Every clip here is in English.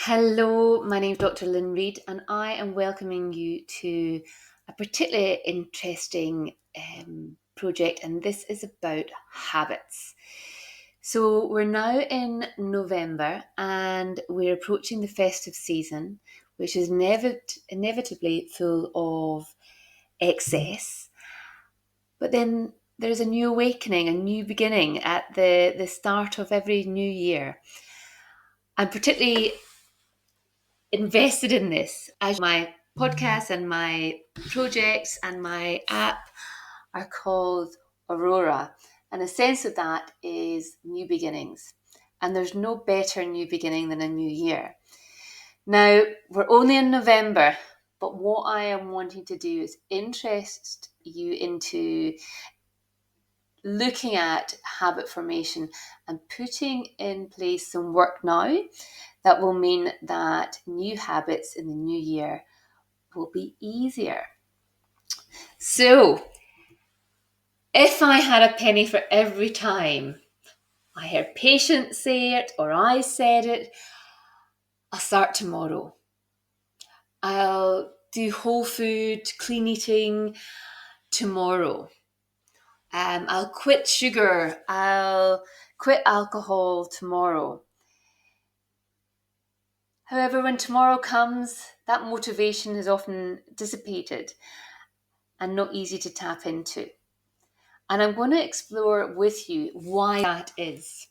Hello, my name is Dr. Lynn Reid, and I am welcoming you to a particularly interesting project, and this is about habits. So, we're now in November and we're approaching the festive season, which is inevitably full of excess. But then there's a new awakening, a new beginning at the start of every new year. I'm particularly invested in this as my podcast and my projects and my app are called Aurora. And a sense of that is new beginnings. And there's no better new beginning than a new year. Now, we're only in November, but what I am wanting to do is interest you into looking at habit formation and putting in place some work now that will mean that new habits in the new year will be easier. So, if I had a penny for every time I heard patients say it or I said it, I'll start tomorrow. I'll do whole food, clean eating tomorrow. I'll quit sugar. I'll quit alcohol tomorrow. However, when tomorrow comes, that motivation is often dissipated and not easy to tap into. And I'm going to explore with you why that is.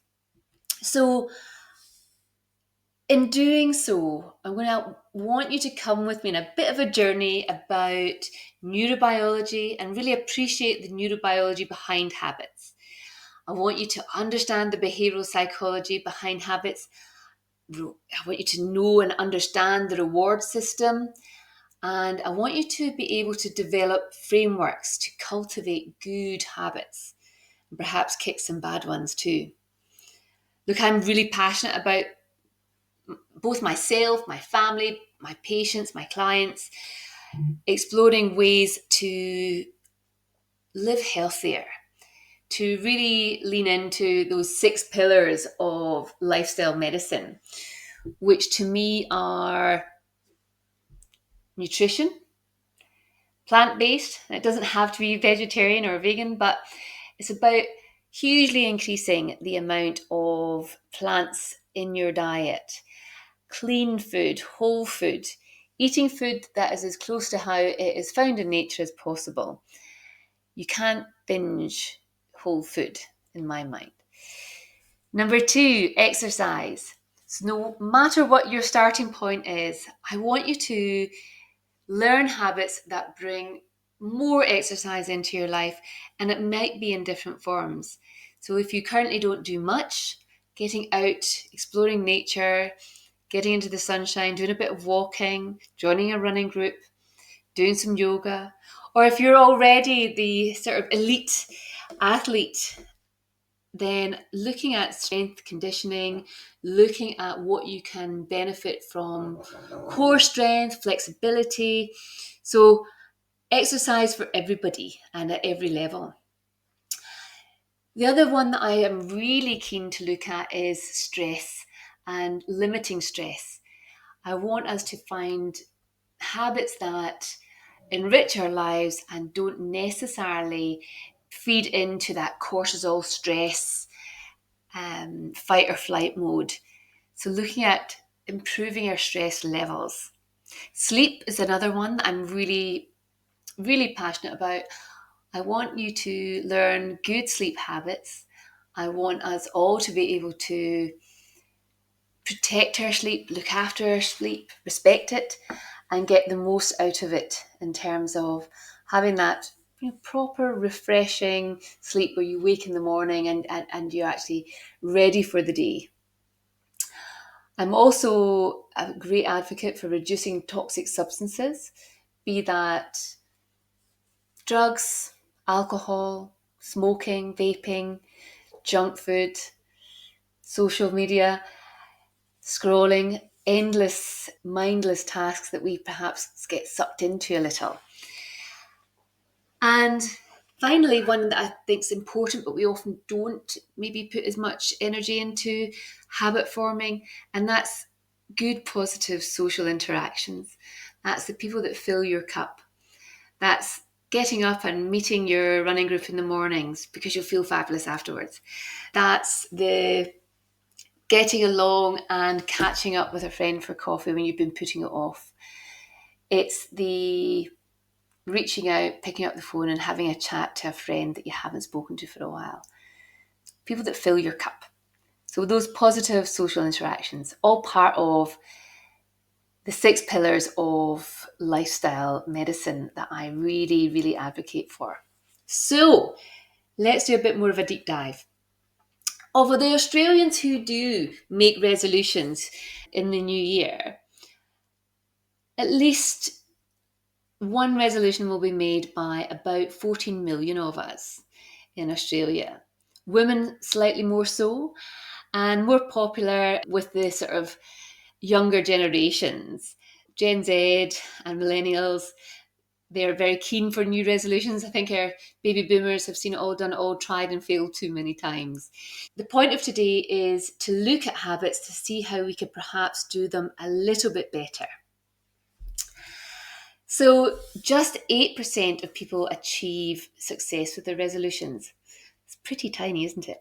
So, in doing so, I'm going to want you to come with me in a bit of a journey about neurobiology and really appreciate the neurobiology behind habits. I want you to understand the behavioral psychology behind habits. I want you to know and understand the reward system. And I want you to be able to develop frameworks to cultivate good habits and perhaps kick some bad ones too. Look, I'm really passionate about both myself, my family, my patients, my clients, exploring ways to live healthier, to really lean into those 6 pillars of lifestyle medicine, which to me are nutrition, plant-based. It doesn't have to be vegetarian or vegan, but it's about hugely increasing the amount of plants in your diet, clean food, whole food, eating food that is as close to how it is found in nature as possible. You can't binge whole food, in my mind. Number 2, exercise. So no matter what your starting point is, I want you to learn habits that bring more exercise into your life, and it might be in different forms. So if you currently don't do much, getting out, exploring nature, getting into the sunshine, doing a bit of walking, joining a running group, doing some yoga, or if you're already the sort of elite athlete, then looking at strength conditioning, looking at what you can benefit from core strength, flexibility. So, exercise for everybody and at every level. The other one that I am really keen to look at is stress and limiting stress. I want us to find habits that enrich our lives and don't necessarily feed into that cortisol stress, fight or flight mode. So, looking at improving our stress levels. Sleep is another one that I'm really, really passionate about. I want you to learn good sleep habits. I want us all to be able to protect our sleep, look after our sleep, respect it, and get the most out of it in terms of having that proper, refreshing sleep where you wake in the morning and you're actually ready for the day. I'm also a great advocate for reducing toxic substances, be that drugs, alcohol, smoking, vaping, junk food, social media, scrolling, endless, mindless tasks that we perhaps get sucked into a little. And finally, one that I think is important, but we often don't maybe put as much energy into habit forming, and that's good, positive social interactions. That's the people that fill your cup. That's getting up and meeting your running group in the mornings because you'll feel fabulous afterwards. That's the getting along and catching up with a friend for coffee when you've been putting it off. It's the reaching out, picking up the phone and having a chat to a friend that you haven't spoken to for a while. People that fill your cup. So those positive social interactions, all part of the 6 pillars of lifestyle medicine that I really, really advocate for. So let's do a bit more of a deep dive. Of the Australians who do make resolutions in the new year, at least one resolution will be made by about 14 million of us in Australia. Women slightly more so, and more popular with the sort of younger generations. Gen Z and millennials, they're very keen for new resolutions. I think our baby boomers have seen it all done, all tried and failed too many times. The point of today is to look at habits to see how we could perhaps do them a little bit better. So just 8% of people achieve success with their resolutions. It's pretty tiny, isn't it?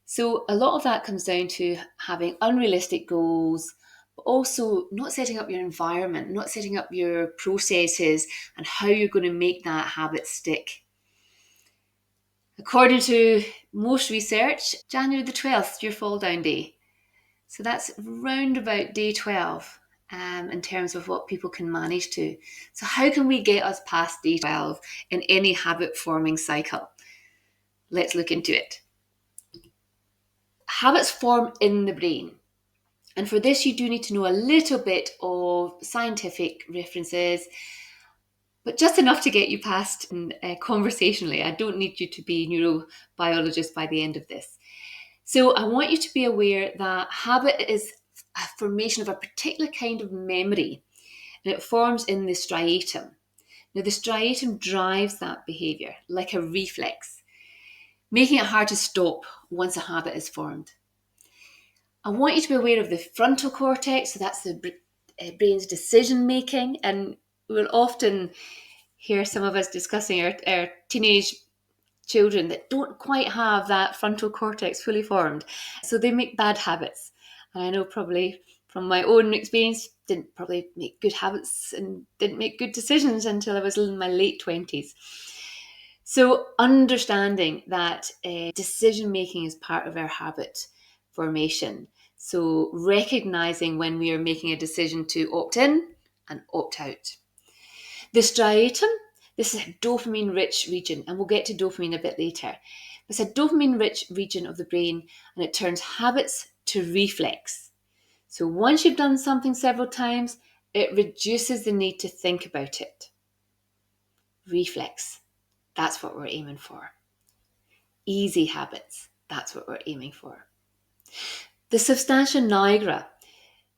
So a lot of that comes down to having unrealistic goals, but also not setting up your environment, not setting up your processes and how you're going to make that habit stick. According to most research, January the 12th, your fall down day. So that's round about day 12 in terms of what people can manage to. So how can we get us past day 12 in any habit forming cycle? Let's look into it. Habits form in the brain. And for this, you do need to know a little bit of scientific references, but just enough to get you past conversationally. I don't need you to be a neurobiologist by the end of this. So I want you to be aware that habit is a formation of a particular kind of memory, and it forms in the striatum. Now, the striatum drives that behaviour like a reflex, making it hard to stop once a habit is formed. I want you to be aware of the frontal cortex, so that's the brain's decision making, and we'll often hear some of us discussing our teenage children that don't quite have that frontal cortex fully formed. So they make bad habits. And I know probably from my own experience, didn't probably make good habits and didn't make good decisions until I was in my late 20s. So understanding that decision making is part of our habit formation. So recognizing when we are making a decision to opt in and opt out. The striatum, this is a dopamine-rich region, and we'll get to dopamine a bit later. It's a dopamine-rich region of the brain, and it turns habits to reflex. So once you've done something several times, it reduces the need to think about it. Reflex, that's what we're aiming for. Easy habits, that's what we're aiming for. The substantia nigra.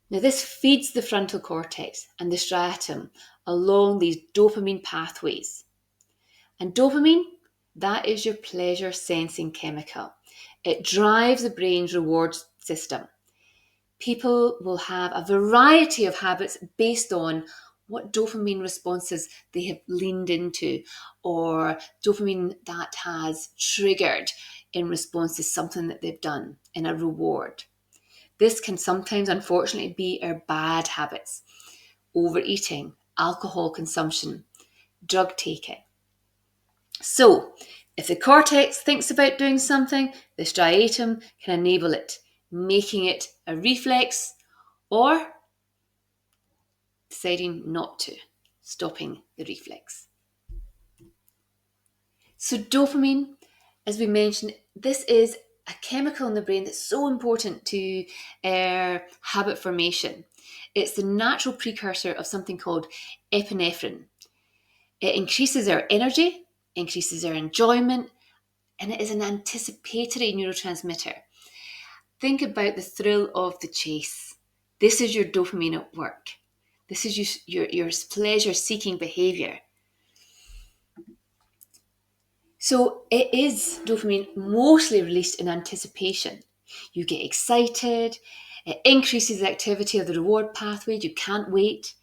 Now, this feeds the frontal cortex and the striatum along these dopamine pathways. And dopamine, that is your pleasure sensing chemical. It drives the brain's reward system. People will have a variety of habits based on what dopamine responses they have leaned into or dopamine that has triggered in response to something that they've done in a reward. This can sometimes, unfortunately, be our bad habits: overeating, alcohol consumption, drug taking. So, if the cortex thinks about doing something, the striatum can enable it, making it a reflex or deciding not to, stopping the reflex. So, dopamine, as we mentioned, this is a chemical in the brain that's so important to our habit formation. It's the natural precursor of something called epinephrine. It increases our energy, increases our enjoyment, and it is an anticipatory neurotransmitter. Think about the thrill of the chase. This is your dopamine at work. This is your pleasure-seeking behavior. So it is dopamine mostly released in anticipation. You get excited, It increases the activity of the reward pathway. You can't wait.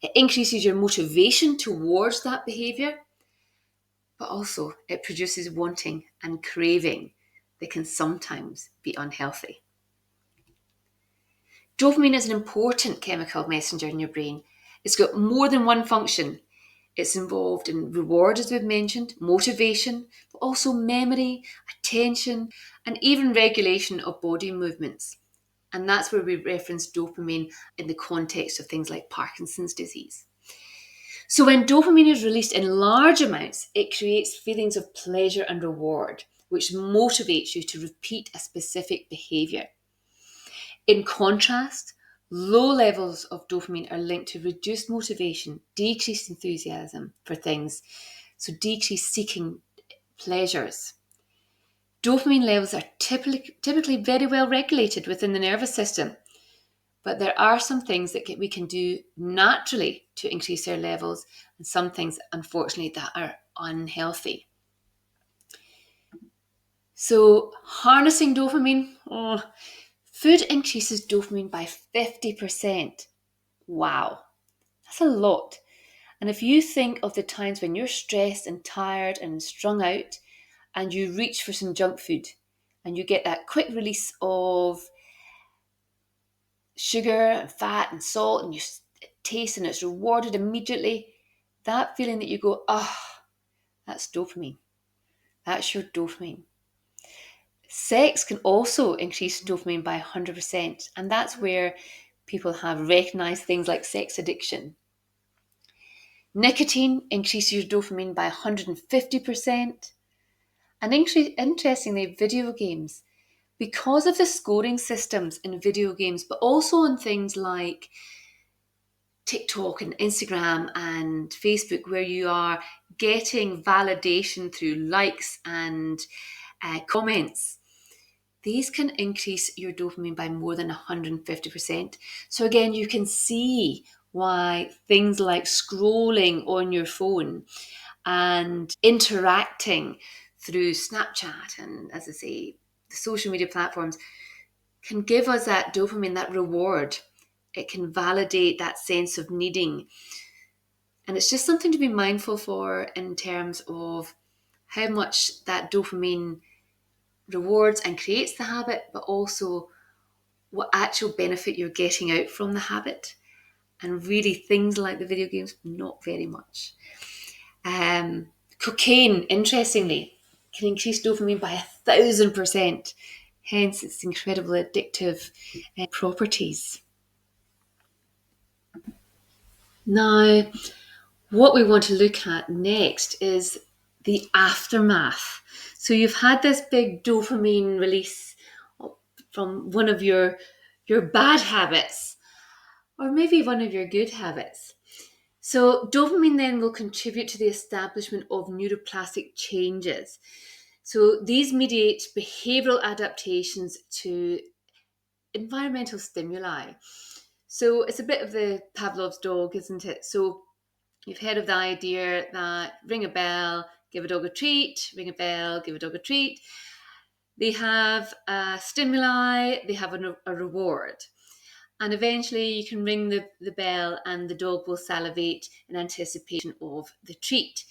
It increases your motivation towards that behavior, but also it produces wanting and craving that can sometimes be unhealthy. Dopamine is an important chemical messenger in your brain. It's got more than one function. It's involved in reward, as we've mentioned, motivation, but also memory, attention, and even regulation of body movements. And that's where we reference dopamine in the context of things like Parkinson's disease. So when dopamine is released in large amounts, it creates feelings of pleasure and reward, which motivates you to repeat a specific behavior. In contrast, low levels of dopamine are linked to reduced motivation, decreased enthusiasm for things, so decreased seeking pleasures. Dopamine levels are typically very well regulated within the nervous system, but there are some things that we can do naturally to increase their levels, and some things, unfortunately, that are unhealthy. So, harnessing dopamine, food increases dopamine by 50%. Wow, that's a lot. And if you think of the times when you're stressed and tired and strung out, and you reach for some junk food, and you get that quick release of sugar and fat and salt, and you taste and it's rewarded immediately, that feeling that you go, that's dopamine. That's your dopamine. Sex can also increase dopamine by 100%, and that's where people have recognized things like sex addiction. Nicotine increases your dopamine by 150%. And interestingly, video games, because of the scoring systems in video games, but also on things like TikTok and Instagram and Facebook, where you are getting validation through likes and comments, these can increase your dopamine by more than 150%. So again, you can see why things like scrolling on your phone and interacting through Snapchat and, as I say, the social media platforms can give us that dopamine, that reward. It can validate that sense of needing. And it's just something to be mindful for in terms of how much that dopamine rewards and creates the habit, but also what actual benefit you're getting out from the habit. And really, things like the video games, not very much. Cocaine, interestingly, can increase dopamine by 1,000%. Hence, its incredible addictive properties. Now, what we want to look at next is the aftermath. So you've had this big dopamine release from one of your bad habits, or maybe one of your good habits. So dopamine then will contribute to the establishment of neuroplastic changes. So these mediate behavioral adaptations to environmental stimuli. So it's a bit of the Pavlov's dog, isn't it? So you've heard of the idea that ring a bell, give a dog a treat, ring a bell, give a dog a treat. They have a stimuli, they have a reward. And eventually you can ring the bell and the dog will salivate in anticipation of the treat.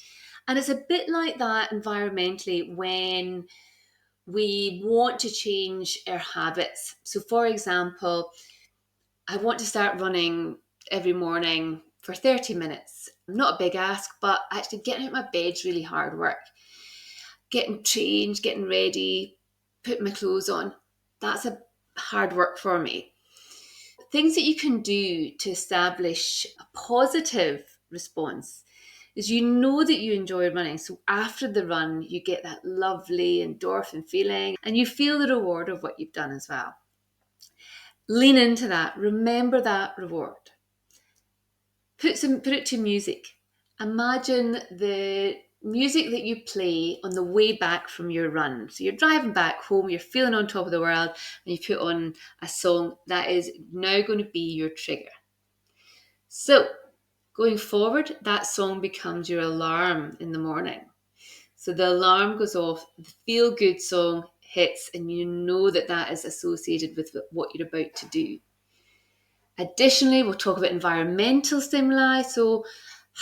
And it's a bit like that environmentally when we want to change our habits. So for example, I want to start running every morning for 30 minutes. Not a big ask, but actually getting out of my bed's really hard work. Getting changed, getting ready, putting my clothes on, that's a hard work for me. Things that you can do to establish a positive response is you know that you enjoy running. So after the run, you get that lovely endorphin feeling and you feel the reward of what you've done as well. Lean into that. Remember that reward. Put it to music. Imagine the music that you play on the way back from your run. So you're driving back home, you're feeling on top of the world, and you put on a song that is now going to be your trigger. So going forward, that song becomes your alarm in the morning. So the alarm goes off, the feel-good song hits, and you know that that is associated with what you're about to do. Additionally, we'll talk about environmental stimuli. So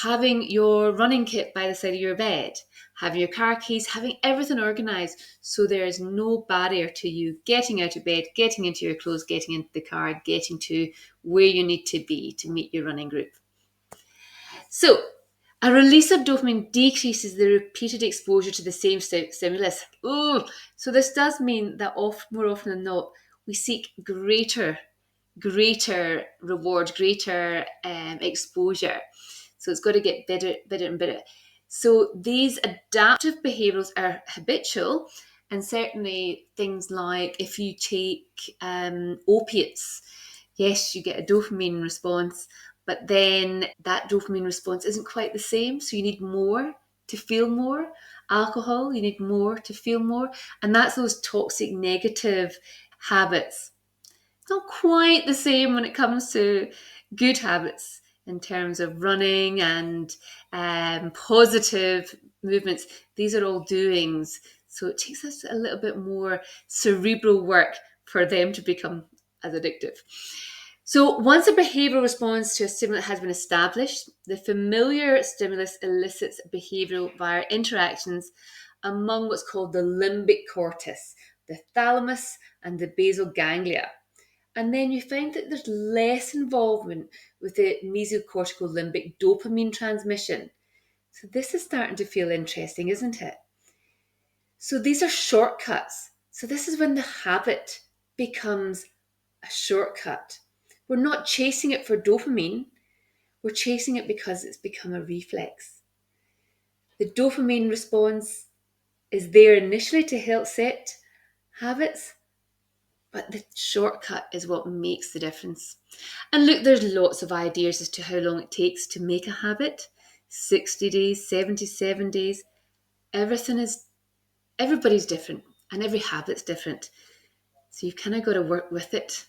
having your running kit by the side of your bed, having your car keys, having everything organized so there is no barrier to you getting out of bed, getting into your clothes, getting into the car, getting to where you need to be to meet your running group. So a release of dopamine decreases the repeated exposure to the same stimulus. Oh, so this does mean that more often than not, we seek greater reward, greater exposure. So it's got to get better and better. So these adaptive behaviors are habitual, and certainly things like if you take opiates, yes, you get a dopamine response, but then that dopamine response isn't quite the same. So you need more to feel more. Alcohol, you need more to feel more. And that's those toxic negative habits. It's not quite the same when it comes to good habits in terms of running and positive movements. These are all doings. So it takes us a little bit more cerebral work for them to become as addictive. So once a behavioral response to a stimulant has been established, the familiar stimulus elicits behavioral via interactions among what's called the limbic cortex, the thalamus, and the basal ganglia. And then you find that there's less involvement with the mesocortical limbic dopamine transmission. So this is starting to feel interesting, isn't it? So these are shortcuts. So this is when the habit becomes a shortcut. We're not chasing it for dopamine. We're chasing it because it's become a reflex. The dopamine response is there initially to help set habits, but the shortcut is what makes the difference. And look, there's lots of ideas as to how long it takes to make a habit. 60 days, 77 days. Everybody's different and every habit's different. So you've kind of got to work with it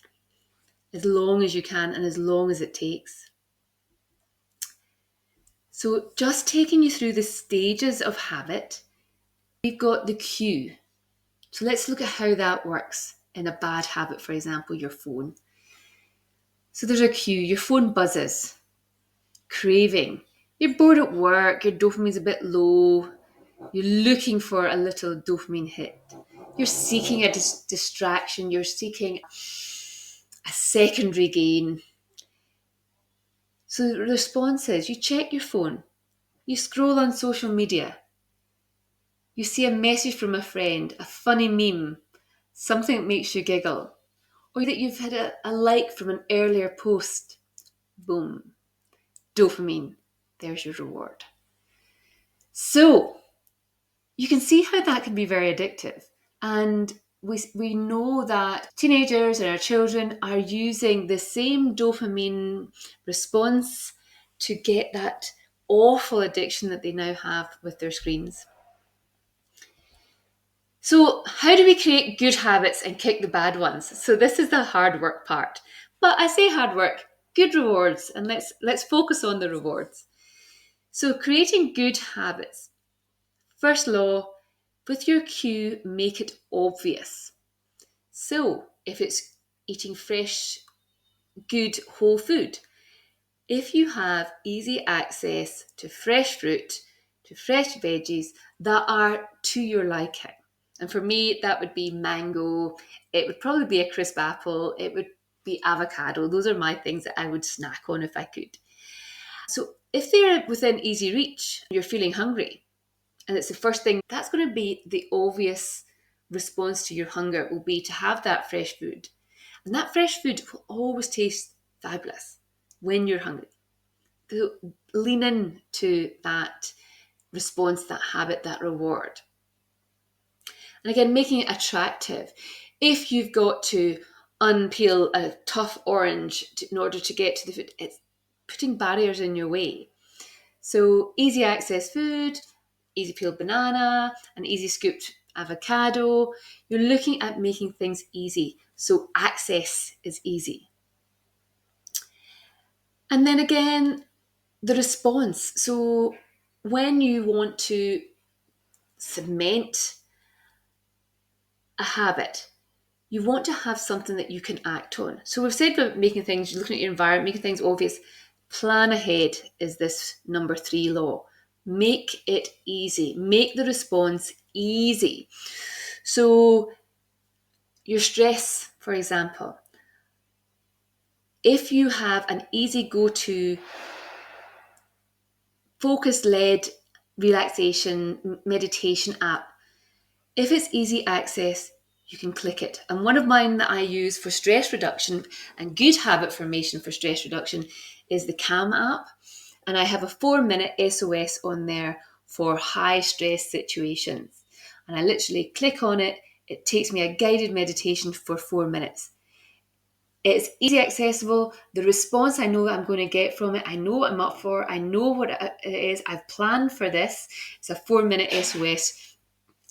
as long as you can and as long as it takes. So just taking you through the stages of habit, we've got the cue. So let's look at how that works in a bad habit, for example, your phone. So there's a cue, your phone buzzes, craving. You're bored at work, your dopamine's a bit low, you're looking for a little dopamine hit. You're seeking a distraction, you're seeking a secondary gain. So the response is you check your phone, you scroll on social media, you see a message from a friend, a funny meme, something that makes you giggle, or that you've had a like from an earlier post. Boom. Dopamine. There's your reward. So you can see how that can be very addictive. And we know that teenagers and our children are using the same dopamine response to get that awful addiction that they now have with their screens. So how do we create good habits and kick the bad ones? So this is the hard work part. But I say hard work, good rewards, and let's focus on the rewards. So creating good habits. First law, with your cue, make it obvious. So if it's eating fresh, good whole food, if you have easy access to fresh fruit, to fresh veggies that are to your liking. And for me, that would be mango. It would probably be a crisp apple. It would be avocado. Those are my things that I would snack on if I could. So if they're within easy reach, you're feeling hungry, and it's the first thing, that's going to be the obvious response to your hunger will be to have that fresh food. And that fresh food will always taste fabulous when you're hungry. So lean in to that response, that habit, that reward. And again, making it attractive. If you've got to unpeel a tough orange in order to get to the food, it's putting barriers in your way. So easy access food, easy peeled banana, an easy scooped avocado. You're looking at making things easy. So access is easy. And then again, the response. So when you want to cement a habit, you want to have something that you can act on. So we've said about making things, looking at your environment, making things obvious. Plan ahead is this number 3 law. Make it easy. Make the response easy. So your stress, for example, if you have an easy go-to focus-led relaxation meditation app, if it's easy access, you can click it. And one of mine that I use for stress reduction and good habit formation for stress reduction is the Calm app. And I have a 4-minute SOS on there for high stress situations. And I literally click on it. It takes me a guided meditation for 4 minutes. It's easy accessible. The response I know I'm going to get from it, I know what I'm up for. I know what it is. I've planned for this. It's a 4-minute SOS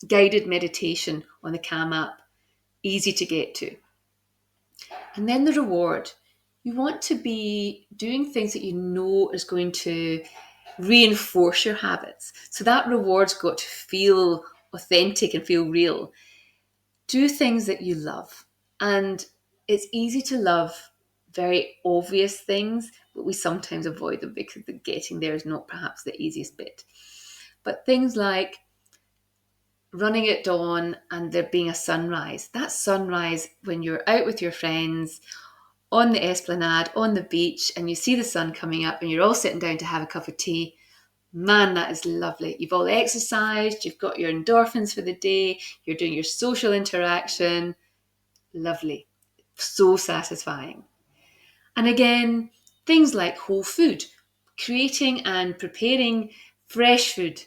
guided meditation on the Calm app. Easy to get to. And then the reward. You want to be doing things that you know is going to reinforce your habits. So that reward's got to feel authentic and feel real. Do things that you love. And it's easy to love very obvious things, but we sometimes avoid them because the getting there is not perhaps the easiest bit. But things like running at dawn and there being a sunrise. That sunrise when you're out with your friends on the esplanade, on the beach, and you see the sun coming up and you're all sitting down to have a cup of tea. Man, that is lovely. You've all exercised, you've got your endorphins for the day, you're doing your social interaction. Lovely. So satisfying. And again, things like whole food, creating and preparing fresh food.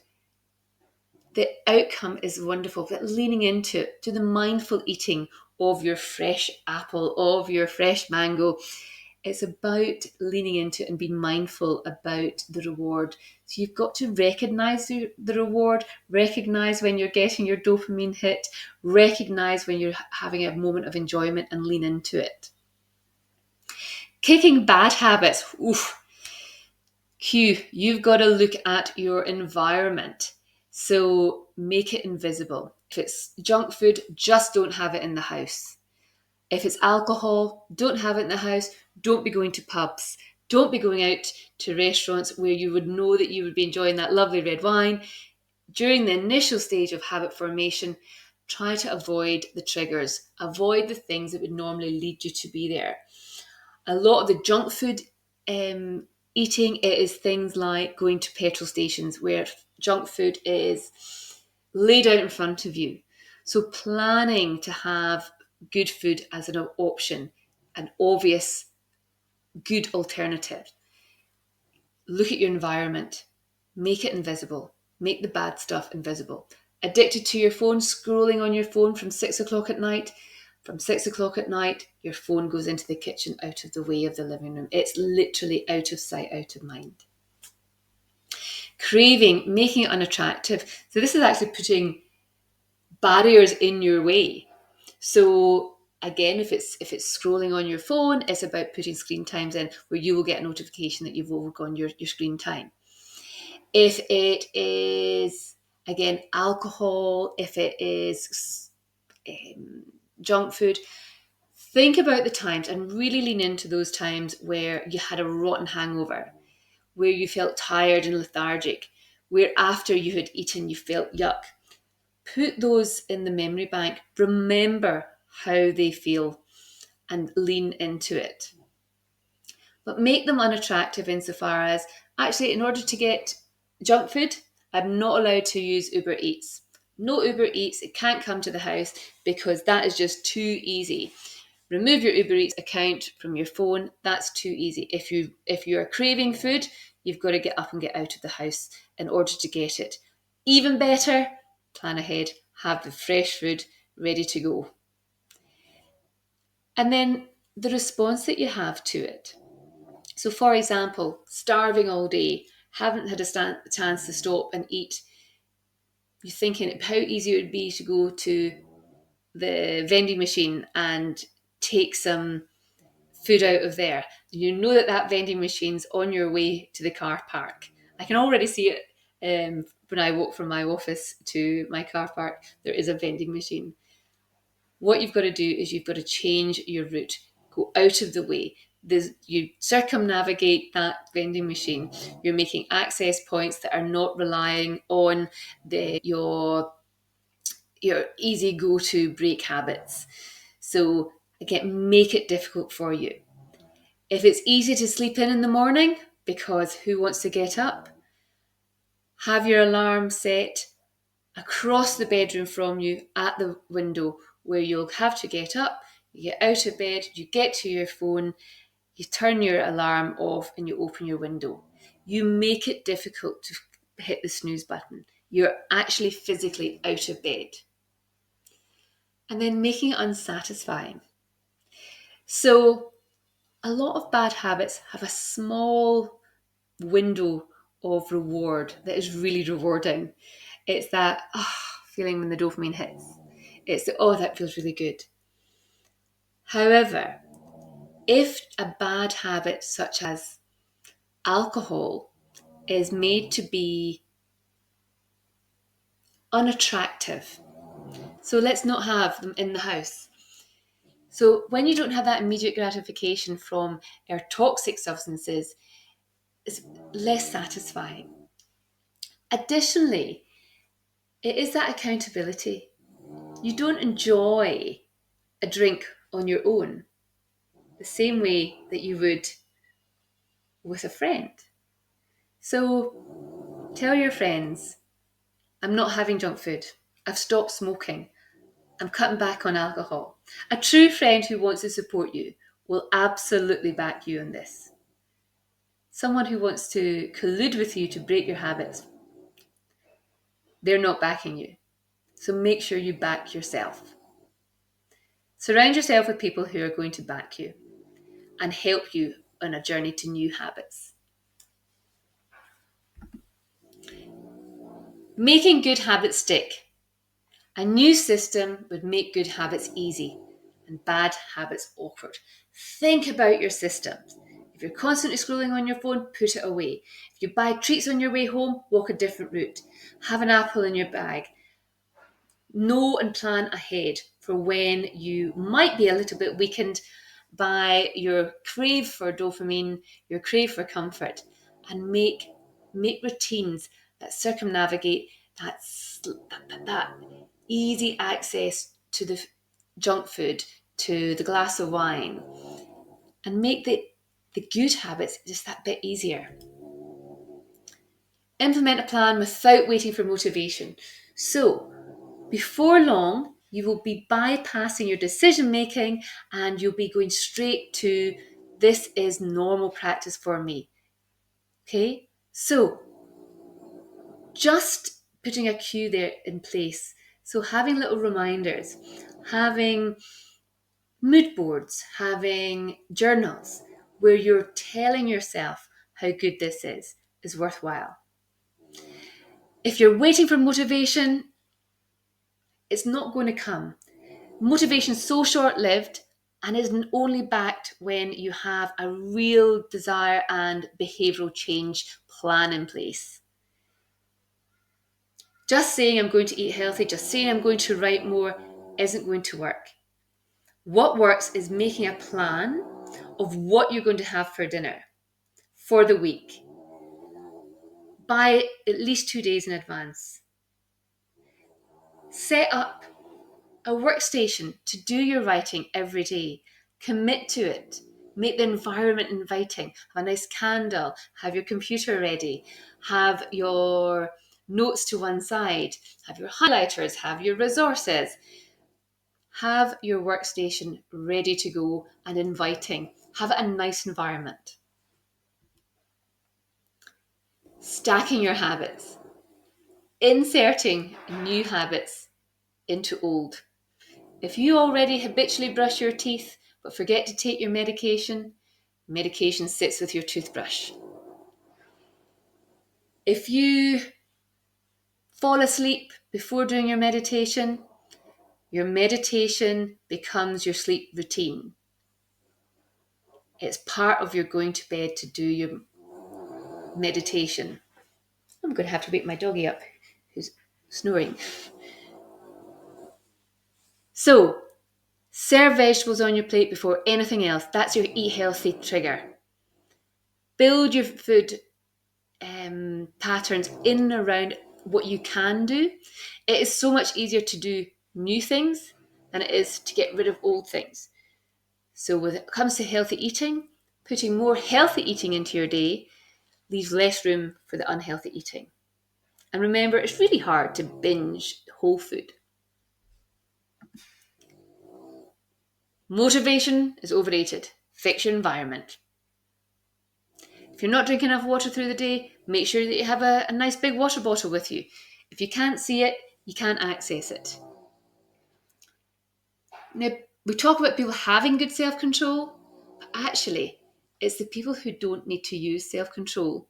The outcome is wonderful, but leaning into it, to the mindful eating of your fresh apple, of your fresh mango. It's about leaning into it and being mindful about the reward. So you've got to recognize the reward, recognize when you're getting your dopamine hit, recognize when you're having a moment of enjoyment and lean into it. Kicking bad habits. Oof. Q, you've got to look at your environment. So make it invisible. If it's junk food, just don't have it in the house. If it's alcohol, don't have it in the house. Don't be going to pubs. Don't be going out to restaurants where you would know that you would be enjoying that lovely red wine. During the initial stage of habit formation, try to avoid the triggers. Avoid the things that would normally lead you to be there. A lot of the junk food eating, it is things like going to petrol stations where junk food is laid out in front of you. So planning to have good food as an option, an obvious good alternative. Look at your environment. Make it invisible. Make the bad stuff invisible. Addicted to your phone, scrolling on your phone from 6 o'clock at night. From 6 o'clock at night, your phone goes into the kitchen, out of the way of the living room. It's literally out of sight, out of mind. Craving, making it unattractive. So this is actually putting barriers in your way. So again, if it's scrolling on your phone, it's about putting screen times in where you will get a notification that you've overgone your screen time. If it is, again, alcohol, if it is junk food, think about the times and really lean into those times where you had a rotten hangover, where you felt tired and lethargic, where after you had eaten you felt yuck. Put those in the memory bank. Remember how they feel and lean into it. But make them unattractive insofar as, actually, in order to get junk food, I'm not allowed to use Uber Eats. No Uber Eats, it can't come to the house because that is just too easy. Remove your Uber Eats account from your phone. That's too easy. If you're craving food, you've got to get up and get out of the house in order to get it. Even better, plan ahead, have the fresh food ready to go. And then the response that you have to it. So for example, starving all day, haven't had a chance to stop and eat. You're thinking how easy it would be to go to the vending machine and take some food out of there. You know that vending machine's on your way to the car park. I can already see it when I walk from my office to my car park. There is a vending machine. what you've got to do is you've got to change your route. Go out of the way. You circumnavigate that vending machine. You're making access points that are not relying on your easy go-to break habits. So again, make it difficult for you. If it's easy to sleep in the morning, because who wants to get up? Have your alarm set across the bedroom from you at the window where you'll have to get up, you get out of bed, you get to your phone, you turn your alarm off and you open your window. You make it difficult to hit the snooze button. You're actually physically out of bed. And then making it unsatisfying. So a lot of bad habits have a small window of reward that is really rewarding. It's that feeling when the dopamine hits. It's the, that feels really good. However, if a bad habit such as alcohol is made to be unattractive, so let's not have them in the house. So when you don't have that immediate gratification from our toxic substances, it's less satisfying. Additionally, it is that accountability. You don't enjoy a drink on your own the same way that you would with a friend. So tell your friends, I'm not having junk food. I've stopped smoking. I'm cutting back on alcohol. A true friend who wants to support you will absolutely back you on this. Someone who wants to collude with you to break your habits, they're not backing you. So make sure you back yourself. Surround yourself with people who are going to back you and help you on a journey to new habits. Making good habits stick. A new system would make good habits easy and bad habits awkward. Think about your systems. If you're constantly scrolling on your phone, put it away. If you buy treats on your way home, walk a different route. Have an apple in your bag. Know and plan ahead for when you might be a little bit weakened by your crave for dopamine, your crave for comfort, and make routines that circumnavigate that easy access to the junk food, to the glass of wine, and make the good habits just that bit easier. Implement a plan without waiting for motivation. So, before long, you will be bypassing your decision making and you'll be going straight to this is normal practice for me. Okay? So, just putting a cue there in place. So, having little reminders, having mood boards, having journals where you're telling yourself how good this is worthwhile. If you're waiting for motivation, it's not going to come. Motivation is so short-lived and is only backed when you have a real desire and behavioural change plan in place. Just saying I'm going to eat healthy, just saying I'm going to write more isn't going to work. What works is making a plan of what you're going to have for dinner for the week by at least 2 days in advance. Set up a workstation to do your writing every day. Commit to it. Make the environment inviting. Have a nice candle. Have your computer ready. Have your notes to one side. Have your highlighters. Have your resources. Have your workstation ready to go and inviting. Have a nice environment. Stacking your habits. Inserting new habits into old. If you already habitually brush your teeth but forget to take your medication, medication sits with your toothbrush. If you fall asleep before doing your meditation becomes your sleep routine. It's part of your going to bed to do your meditation. I'm going to have to wake my doggy up who's snoring. So, Serve vegetables on your plate before anything else. That's your eat healthy trigger. Build your food patterns in and around what you can do. It is so much easier to do new things than it is to get rid of old things. So when it comes to healthy eating, putting more healthy eating into your day leaves less room for the unhealthy eating. And remember, it's really hard to binge whole food. Motivation is overrated. Fix your environment. If you're not drinking enough water through the day, make sure that you have a nice big water bottle with you. If you can't see it, you can't access it. Now, we talk about people having good self control, but actually, it's the people who don't need to use self control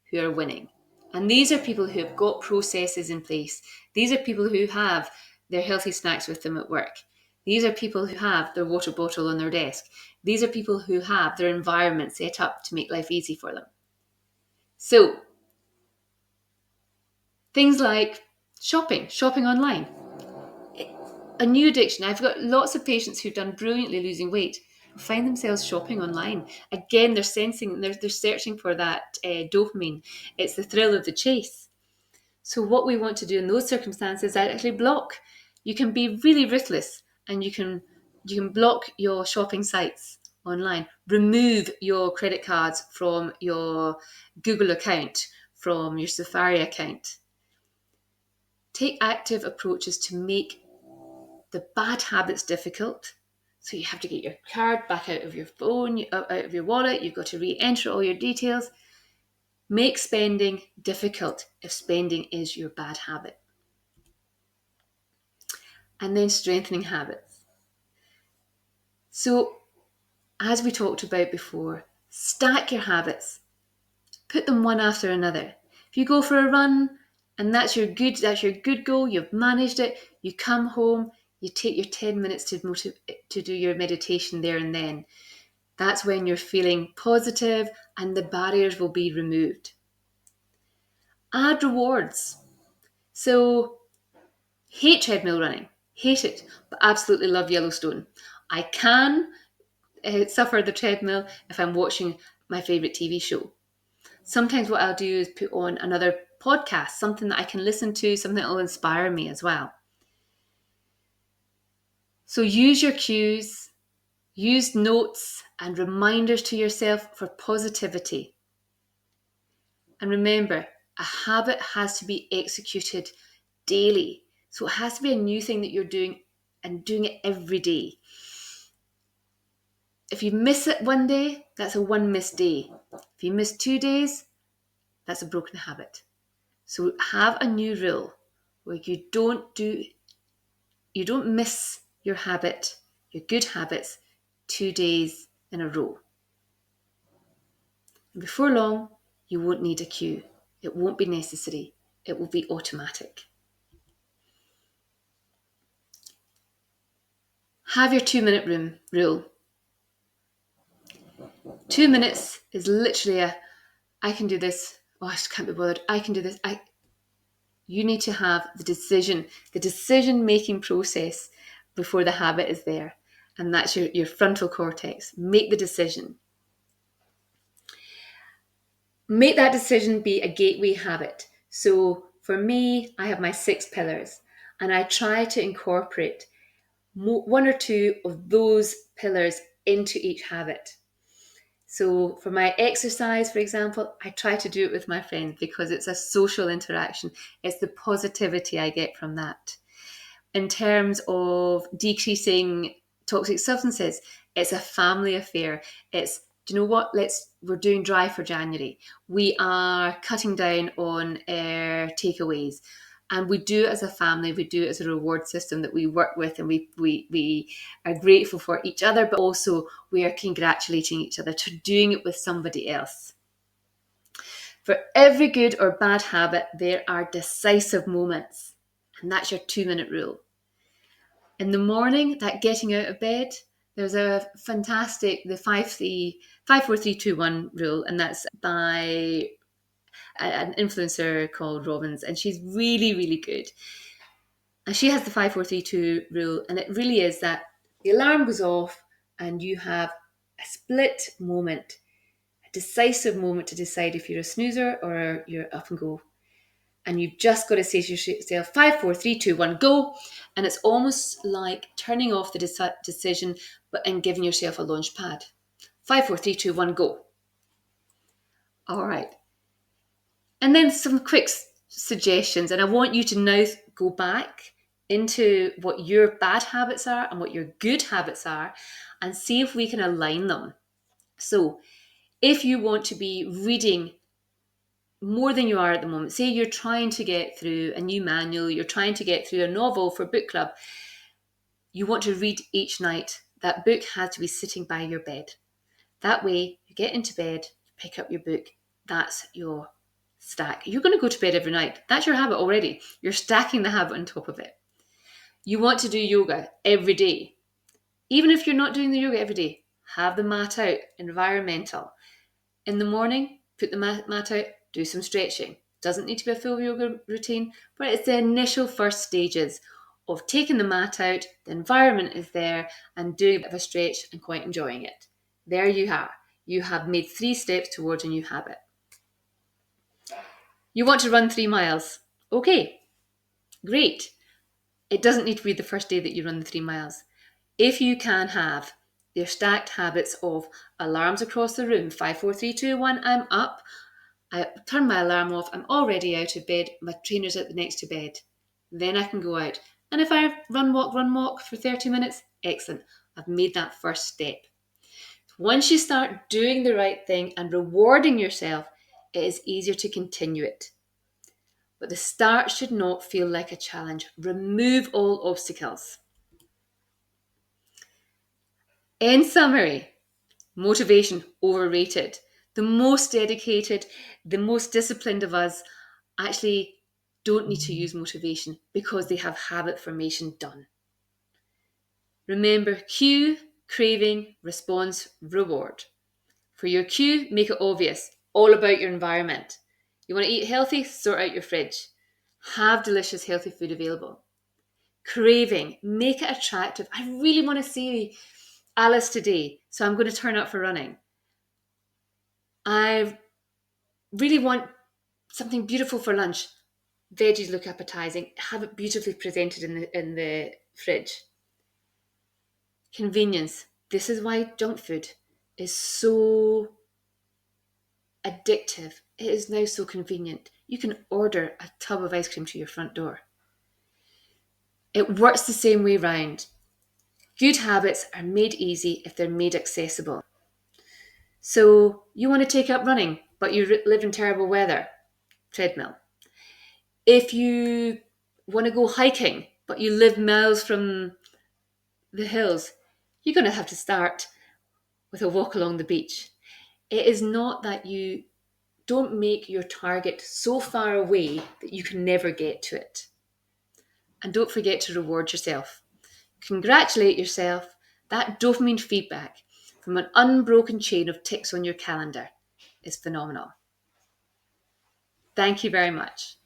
who are winning. And these are people who have got processes in place. These are people who have their healthy snacks with them at work. These are people who have their water bottle on their desk. These are people who have their environment set up to make life easy for them. So, things like shopping online. A new addiction. I've got lots of patients who've done brilliantly losing weight who find themselves shopping online. Again, they're searching for that dopamine. It's the thrill of the chase. So what we want to do in those circumstances is actually block. You can be really ruthless, and you can block your shopping sites online. Remove your credit cards from your Google account, from your Safari account. Take active approaches to make the bad habits difficult. So you have to get your card back out of your phone, out of your wallet. You've got to re-enter all your details. Make spending difficult if spending is your bad habit. And then strengthening habits. So, as we talked about before, stack your habits. Put them one after another. If you go for a run and that's your good goal, you've managed it, you come home, you take your 10 minutes to do your meditation there and then. That's when you're feeling positive and the barriers will be removed. Add rewards. So, hate treadmill running, hate it, but absolutely love Yellowstone. I can suffer the treadmill if I'm watching my favourite TV show. Sometimes what I'll do is put on another podcast, something that I can listen to, something that will inspire me as well. So use your cues, use notes and reminders to yourself for positivity. And remember, a habit has to be executed daily. So it has to be a new thing that you're doing and doing it every day. If you miss it one day, that's a one missed day. If you miss 2 days, that's a broken habit. So have a new rule where you don't miss your habit, your good habits, 2 days in a row. And before long, you won't need a cue. It won't be necessary. It will be automatic. Have your 2-minute rule. 2 minutes is literally I can do this. Oh, I just can't be bothered. I can do this. You need to have the decision-making process before the habit is there. And that's your frontal cortex. Make the decision. Make that decision be a gateway habit. So for me, I have my 6 pillars, and I try to incorporate one or two of those pillars into each habit. So for my exercise, for example, I try to do it with my friends because it's a social interaction. It's the positivity I get from that. In terms of decreasing toxic substances, it's a family affair. It's, do you know what? We're doing dry for January. We are cutting down on our takeaways. And we do it as a family, we do it as a reward system that we work with, and we are grateful for each other, but also we are congratulating each other to doing it with somebody else. For every good or bad habit, there are decisive moments, and that's your 2-minute rule. In the morning, that getting out of bed, there's a fantastic, the 5-4-3-2-1 rule, and that's by an influencer called Robbins, and she's really, really good. And she has the 5-4-3-2 rule, and it really is that The alarm goes off and you have a split moment, a decisive moment to decide if you're a snoozer or you're up and go. And you've just got to say to yourself, 5, 4, 3, 2, 1, go. And it's almost like turning off the decision and giving yourself a launch pad. 5, 4, 3, 2, 1, go. All right. And then some quick suggestions. And I want you to now go back into what your bad habits are and what your good habits are and see if we can align them. So if you want to be reading more than you are at the moment, say you're trying to get through a new manual, you're trying to get through a novel for book club, you want to read each night. That book has to be sitting by your bed. That way you get into bed, you pick up your book. That's your stack. You're going to go to bed every night. That's your habit already. You're stacking the habit on top of it. You want to do yoga every day. Even if you're not doing the yoga every day, have the mat out, environmental. In the morning, put the mat out, do some stretching. Doesn't need to be a full yoga routine, but it's the initial first stages of taking the mat out, the environment is there, and doing a bit of a stretch and quite enjoying it. There you are. You have made 3 steps towards a new habit. You want to run 3 miles. Okay, great. It doesn't need to be the first day that you run the 3 miles. If you can have your stacked habits of alarms across the room, 5, 4, 3, 2, 1, I'm up. I turn my alarm off. I'm already out of bed. My trainer's at the next to bed. Then I can go out. And if I run, walk for 30 minutes, excellent. I've made that first step. Once you start doing the right thing and rewarding yourself, it is easier to continue it. But the start should not feel like a challenge. Remove all obstacles. In summary, motivation, overrated. The most dedicated, the most disciplined of us actually don't need to use motivation because they have habit formation done. Remember, cue, craving, response, reward. For your cue, make it obvious, all about your environment. You want to eat healthy? Sort out your fridge. Have delicious healthy food available. Craving, make it attractive. I really want to see Alice today, so I'm going to turn up for running. I really want something beautiful for lunch. Veggies look appetizing. Have it beautifully presented in the fridge. Convenience. This is why junk food is so addictive. It is now so convenient. You can order a tub of ice cream to your front door. It works the same way round. Good habits are made easy if they're made accessible. So you want to take up running, but you live in terrible weather. Treadmill. If you want to go hiking, but you live miles from the hills, you're going to have to start with a walk along the beach. It is not that you don't make your target so far away that you can never get to it. And don't forget to reward yourself. Congratulate yourself. That dopamine feedback from an unbroken chain of ticks on your calendar is phenomenal. Thank you very much.